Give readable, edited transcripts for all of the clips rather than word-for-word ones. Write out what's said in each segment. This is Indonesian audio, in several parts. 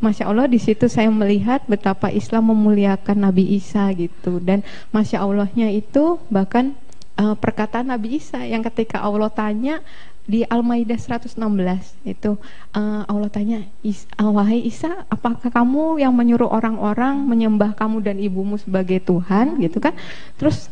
Masya Allah di situ saya melihat betapa Islam memuliakan Nabi Isa gitu. Dan Masya Allahnya itu bahkan perkataan Nabi Isa yang ketika Allah tanya di Al-Maidah 116 itu Allah tanya, wahai Isa, apakah kamu yang menyuruh orang-orang menyembah kamu dan ibumu sebagai Tuhan gitu kan? Terus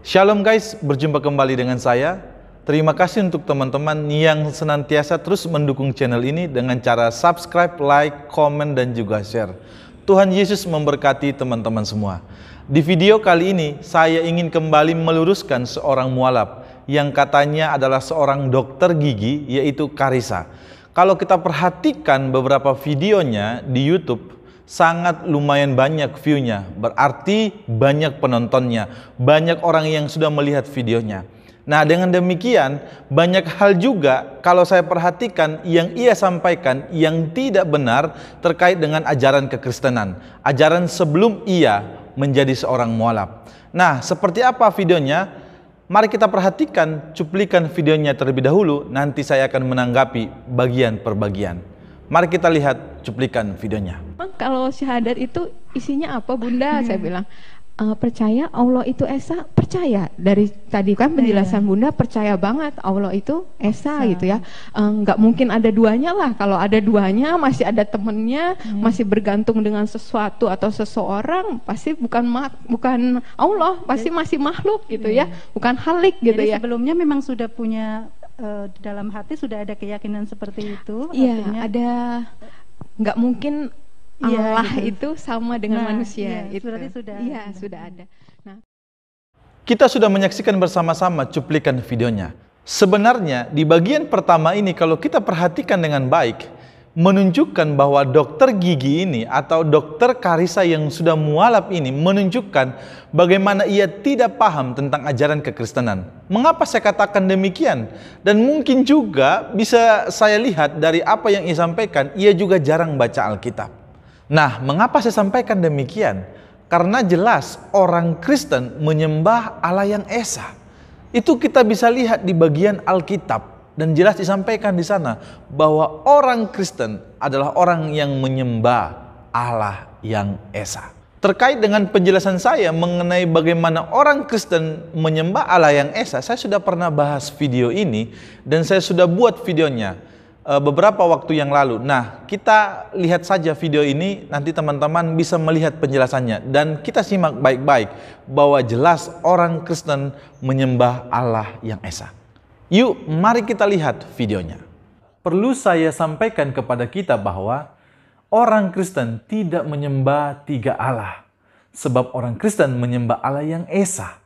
Shalom guys, berjumpa kembali dengan saya. Terima kasih untuk teman-teman yang senantiasa terus mendukung channel ini dengan cara subscribe, like, komen, dan juga share. Tuhan Yesus memberkati teman-teman semua. Di video kali ini, saya ingin kembali meluruskan seorang mualaf yang katanya adalah seorang dokter gigi, yaitu Karissa. Kalau kita perhatikan beberapa videonya di YouTube, sangat lumayan banyak view-nya, berarti banyak penontonnya, banyak orang yang sudah melihat videonya. Nah, dengan demikian banyak hal juga kalau saya perhatikan yang ia sampaikan yang tidak benar terkait dengan ajaran kekristenan, ajaran sebelum ia menjadi seorang mualaf. Nah, seperti apa videonya? Mari kita perhatikan cuplikan videonya terlebih dahulu, nanti saya akan menanggapi bagian per bagian. Mari kita lihat cuplikan videonya. Kalau syahadat itu isinya apa Bunda? Saya bilang percaya Allah itu Esa, percaya. Dari tadi kan penjelasan Bunda percaya banget Allah itu Esa gitu ya. Nggak mungkin ada duanya lah. Kalau ada duanya masih ada temennya, masih bergantung dengan sesuatu atau seseorang, pasti bukan Allah, pasti masih makhluk gitu ya, bukan Halik gitu. Jadi ya. Sebelumnya memang sudah punya dalam hati sudah ada keyakinan seperti itu. Iya, ada. Nggak mungkin Allah gitu. itu sama dengan manusia. Iya, itu berarti sudah ada. Nah, kita sudah menyaksikan bersama-sama cuplikan videonya. Sebenarnya di bagian pertama ini kalau kita perhatikan dengan baik, menunjukkan bahwa dokter gigi ini atau dokter Karissa yang sudah mualaf ini menunjukkan bagaimana ia tidak paham tentang ajaran kekristenan. Mengapa saya katakan demikian? Dan mungkin juga bisa saya lihat dari apa yang ia sampaikan, ia juga jarang baca Alkitab. Nah, mengapa saya sampaikan demikian? Karena jelas orang Kristen menyembah Allah yang Esa. Itu kita bisa lihat di bagian Alkitab. Dan jelas disampaikan di sana bahwa orang Kristen adalah orang yang menyembah Allah yang Esa. Terkait dengan penjelasan saya mengenai bagaimana orang Kristen menyembah Allah yang Esa, saya sudah pernah bahas video ini dan saya sudah buat videonya beberapa waktu yang lalu. Nah, kita lihat saja video ini, nanti teman-teman bisa melihat penjelasannya dan kita simak baik-baik bahwa jelas orang Kristen menyembah Allah yang Esa. Yuk, mari kita lihat videonya. Perlu saya sampaikan kepada kita bahwa orang Kristen tidak menyembah tiga Allah. Sebab orang Kristen menyembah Allah yang Esa.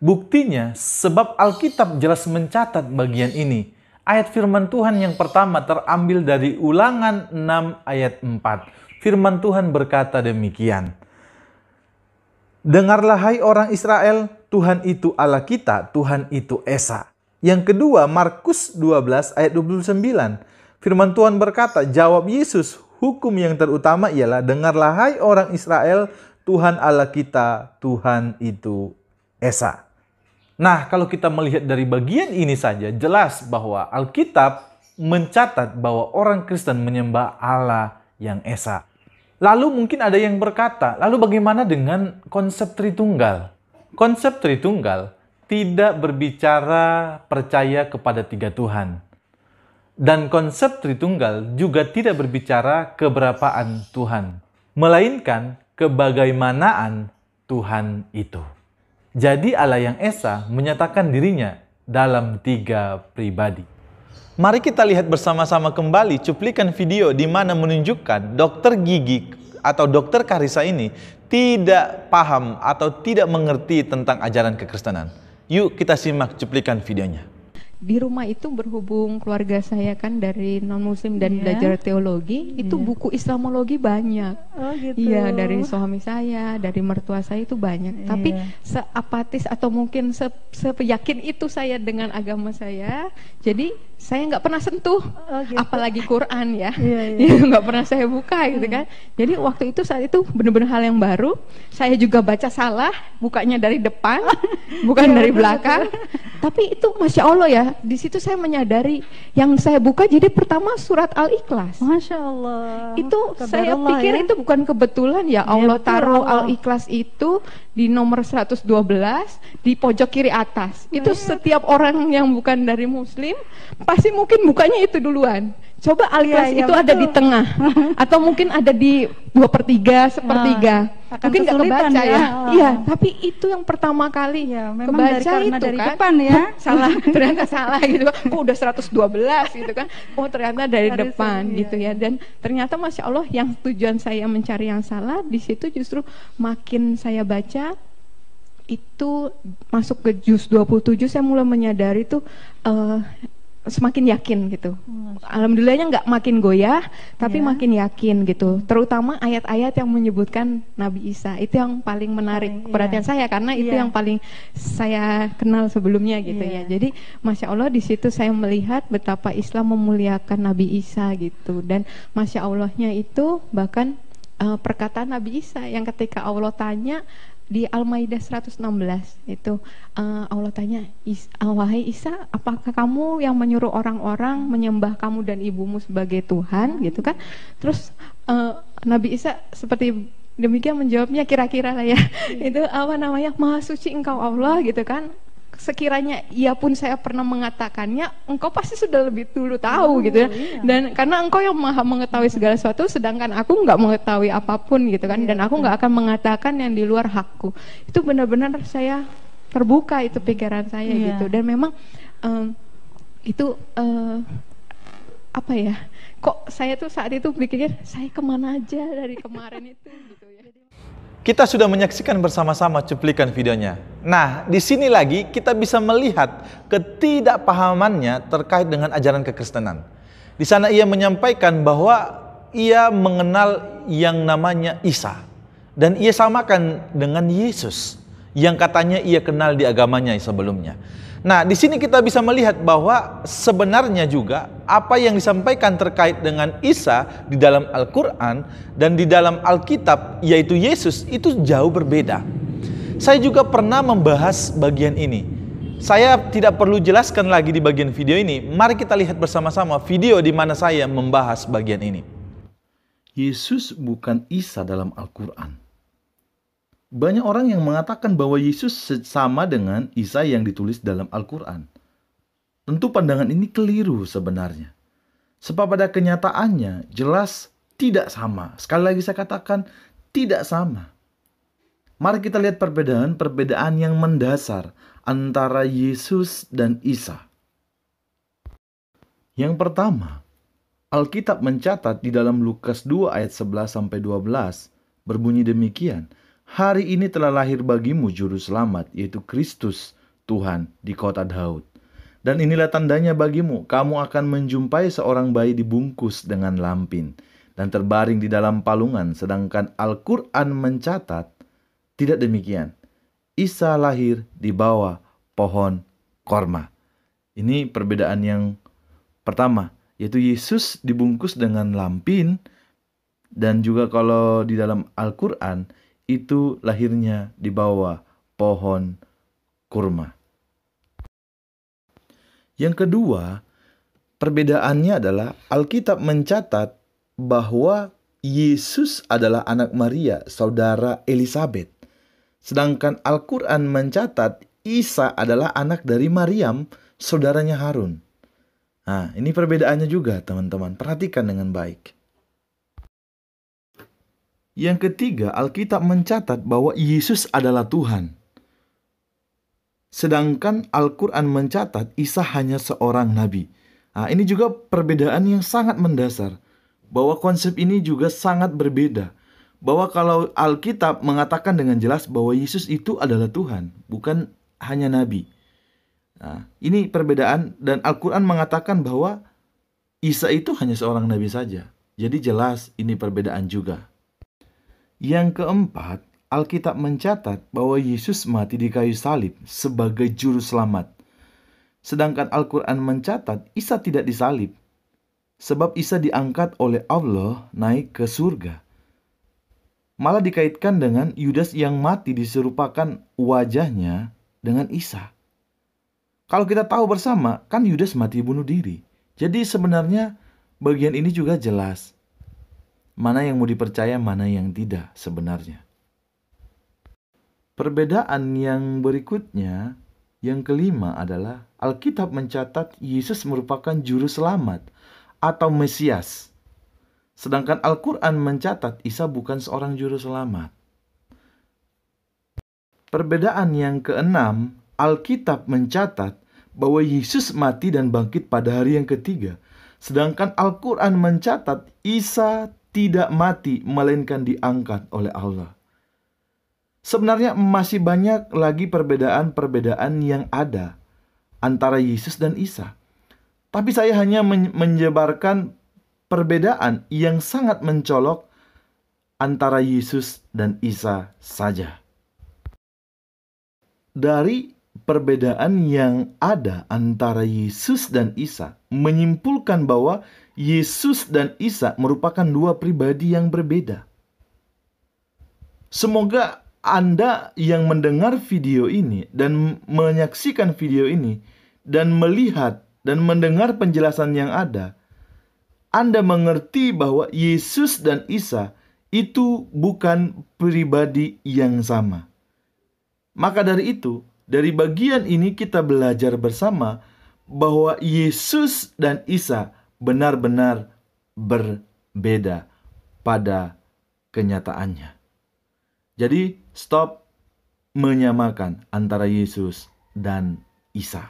Buktinya, sebab Alkitab jelas mencatat bagian ini. Ayat firman Tuhan yang pertama terambil dari Ulangan 6 ayat 4. Firman Tuhan berkata demikian. Dengarlah hai orang Israel, Tuhan itu Allah kita, Tuhan itu Esa. Yang kedua, Markus 12 ayat 29. Firman Tuhan berkata, jawab Yesus, hukum yang terutama ialah dengarlah hai orang Israel, Tuhan Allah kita, Tuhan itu Esa. Nah, kalau kita melihat dari bagian ini saja, jelas bahwa Alkitab mencatat bahwa orang Kristen menyembah Allah yang Esa. Lalu mungkin ada yang berkata, lalu bagaimana dengan konsep Tritunggal? Konsep Tritunggal tidak berbicara percaya kepada tiga Tuhan. Dan konsep Tritunggal juga tidak berbicara keberapaan Tuhan. Melainkan kebagaimanaan Tuhan itu. Jadi Allah yang Esa menyatakan dirinya dalam tiga pribadi. Mari kita lihat bersama-sama kembali cuplikan video di mana menunjukkan dokter gigi atau dokter Karissa ini tidak paham atau tidak mengerti tentang ajaran kekristenan. Yuk kita simak cuplikan videonya. di rumah itu berhubung keluarga saya kan dari non muslim dan Iya. belajar teologi, itu Iya. buku Islamologi banyak. Oh gitu. Iya, dari suami saya, dari mertua saya itu banyak. Tapi Iya. seapatis atau mungkin seyakin itu saya dengan agama saya, jadi saya nggak pernah sentuh, Oh, gitu. apalagi Quran ya. Iya, iya. Iya, nggak pernah saya buka gitu kan. Jadi waktu itu saat itu benar-benar hal yang baru. Saya juga baca salah, bukanya dari depan, bukan Iya, dari betul, belakang. Tapi itu masya Allah ya, di situ saya menyadari yang saya buka jadi pertama surat Al-Ikhlas. Masya Allah. Itu saya Qadarullah pikir ya. itu bukan kebetulan ya, Iya, Allah betul, taruh Allah. Al-Ikhlas itu di nomor 112 di pojok kiri atas. Itu setiap orang yang bukan dari muslim pasti mungkin bukanya itu duluan. Coba Al-Ikhlas Iya, iya, itu ada di betul. tengah atau mungkin ada di 2/3, 1/3. akan Mungkin nggak kesulitan kebaca ya. ya. Oh. Iya, tapi itu yang pertama kali Ya, memang kebaca karena itu dari kan. depan ya. Salah, ternyata salah gitu. Oh, udah 112 gitu kan. Oh, ternyata dari Dari depan sana, gitu iya. ya. Dan ternyata masya Allah yang tujuan saya mencari yang salah di situ justru makin saya baca itu masuk ke juz 27 saya mulai menyadari tuh semakin yakin gitu. Alhamdulillahnya nggak makin goyah, tapi Ya. makin yakin gitu. Terutama ayat-ayat yang menyebutkan Nabi Isa itu yang paling menarik Paling, perhatian iya. saya karena itu Iya. yang paling saya kenal sebelumnya gitu Iya. ya. Jadi masya Allah di situ saya melihat betapa Islam memuliakan Nabi Isa gitu, dan masya Allahnya itu bahkan perkataan Nabi Isa yang ketika Allah tanya di Al-Maidah 116 itu Allah tanya, wahai Isa, apakah kamu yang menyuruh orang-orang menyembah kamu dan ibumu sebagai Tuhan gitu kan? Terus Nabi Isa seperti demikian menjawabnya kira-kira lah ya. Itu apa namanya, maha suci engkau Allah gitu kan. Sekiranya ia pun saya pernah mengatakannya, engkau pasti sudah lebih dulu tahu gitu ya. Iya. Dan karena engkau yang maha mengetahui segala sesuatu, sedangkan aku nggak mengetahui apapun gitu kan. Dan aku nggak akan mengatakan yang di luar hakku. Itu benar-benar saya terbuka itu pikiran saya Iya. gitu. Dan memang itu apa ya? Kok saya tuh saat itu pikir saya kemana aja dari kemarin itu gitu ya. Kita sudah menyaksikan bersama-sama cuplikan videonya. Nah, di sini lagi kita bisa melihat ketidakpahamannya terkait dengan ajaran kekristenan. Di sana ia menyampaikan bahwa ia mengenal yang namanya Isa. Dan ia samakan dengan Yesus yang katanya ia kenal di agamanya sebelumnya. Nah, di sini kita bisa melihat bahwa sebenarnya juga apa yang disampaikan terkait dengan Isa di dalam Al-Quran dan di dalam Alkitab, yaitu Yesus, itu jauh berbeda. Saya juga pernah membahas bagian ini. Saya tidak perlu jelaskan lagi di bagian video ini. Mari kita lihat bersama-sama video di mana saya membahas bagian ini. Yesus bukan Isa dalam Al-Quran. Banyak orang yang mengatakan bahwa Yesus sama dengan Isa yang ditulis dalam Al-Quran. Tentu pandangan ini keliru sebenarnya. Sebab pada kenyataannya jelas tidak sama. Sekali lagi saya katakan tidak sama. Mari kita lihat perbedaan yang mendasar antara Yesus dan Isa. Yang pertama, Alkitab mencatat di dalam Lukas 2 ayat 11-12 berbunyi demikian. Hari ini telah lahir bagimu juru selamat, yaitu Kristus Tuhan di kota Daud. Dan inilah tandanya bagimu, kamu akan menjumpai seorang bayi dibungkus dengan lampin dan terbaring di dalam palungan. Sedangkan Al-Quran mencatat tidak demikian. Isa lahir di bawah pohon korma. Ini perbedaan yang pertama, yaitu Yesus dibungkus dengan lampin, dan juga kalau di dalam Al-Quran itu lahirnya di bawah pohon kurma. Yang kedua, perbedaannya adalah Alkitab mencatat bahwa Yesus adalah anak Maria, saudara Elisabet. Sedangkan Al-Quran mencatat Isa adalah anak dari Maryam, saudaranya Harun. Nah, ini perbedaannya juga teman-teman, perhatikan dengan baik. Yang ketiga, Alkitab mencatat bahwa Yesus adalah Tuhan. Sedangkan Al-Quran mencatat Isa hanya seorang nabi. Nah, ini juga perbedaan yang sangat mendasar. Bahwa konsep ini juga sangat berbeda. Bahwa kalau Alkitab mengatakan dengan jelas bahwa Yesus itu adalah Tuhan, bukan hanya nabi. Nah, ini perbedaan, dan Al-Quran mengatakan bahwa Isa itu hanya seorang nabi saja. Jadi jelas ini perbedaan juga. Yang keempat, Alkitab mencatat bahwa Yesus mati di kayu salib sebagai juru selamat. Sedangkan Al-Quran mencatat Isa tidak disalib, sebab Isa diangkat oleh Allah naik ke surga. Malah dikaitkan dengan Yudas yang mati diserupakan wajahnya dengan Isa. Kalau kita tahu bersama, kan Yudas mati bunuh diri. Jadi sebenarnya bagian ini juga jelas. Mana yang mau dipercaya, mana yang tidak sebenarnya. Perbedaan yang berikutnya, yang kelima adalah Alkitab mencatat Yesus merupakan juru selamat atau Mesias. Sedangkan Al-Quran mencatat Isa bukan seorang juru selamat. Perbedaan yang keenam, Alkitab mencatat bahwa Yesus mati dan bangkit pada hari yang ketiga. Sedangkan Al-Quran mencatat Isa tidak mati, melainkan diangkat oleh Allah. Sebenarnya masih banyak lagi perbedaan-perbedaan yang ada antara Yesus dan Isa. Tapi saya hanya menyebarkan perbedaan yang sangat mencolok antara Yesus dan Isa saja. Dari perbedaan yang ada antara Yesus dan Isa menyimpulkan bahwa Yesus dan Isa merupakan dua pribadi yang berbeda. Semoga Anda yang mendengar video ini dan menyaksikan video ini dan melihat dan mendengar penjelasan yang ada, Anda mengerti bahwa Yesus dan Isa itu bukan pribadi yang sama. Maka dari itu, dari bagian ini kita belajar bersama bahwa Yesus dan Isa benar-benar berbeda pada kenyataannya. Jadi stop menyamakan antara Yesus dan Isa.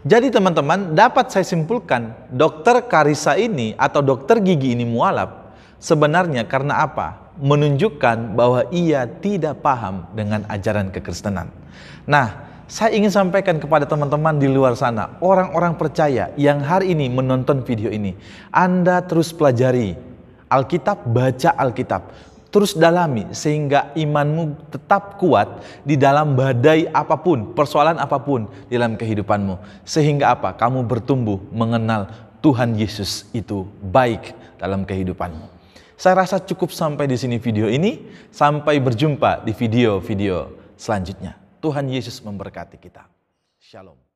Jadi teman-teman, dapat saya simpulkan, Dokter Karissa ini atau dokter gigi ini mualaf sebenarnya karena apa? Menunjukkan bahwa ia tidak paham dengan ajaran kekristenan. Nah, saya ingin sampaikan kepada teman-teman di luar sana, orang-orang percaya yang hari ini menonton video ini, Anda terus pelajari Alkitab, baca Alkitab, terus dalami sehingga imanmu tetap kuat di dalam badai apapun, persoalan apapun di dalam kehidupanmu. Sehingga apa? Kamu bertumbuh mengenal Tuhan Yesus itu baik dalam kehidupanmu. Saya rasa cukup sampai di sini video ini. Sampai berjumpa di video-video selanjutnya. Tuhan Yesus memberkati kita. Shalom.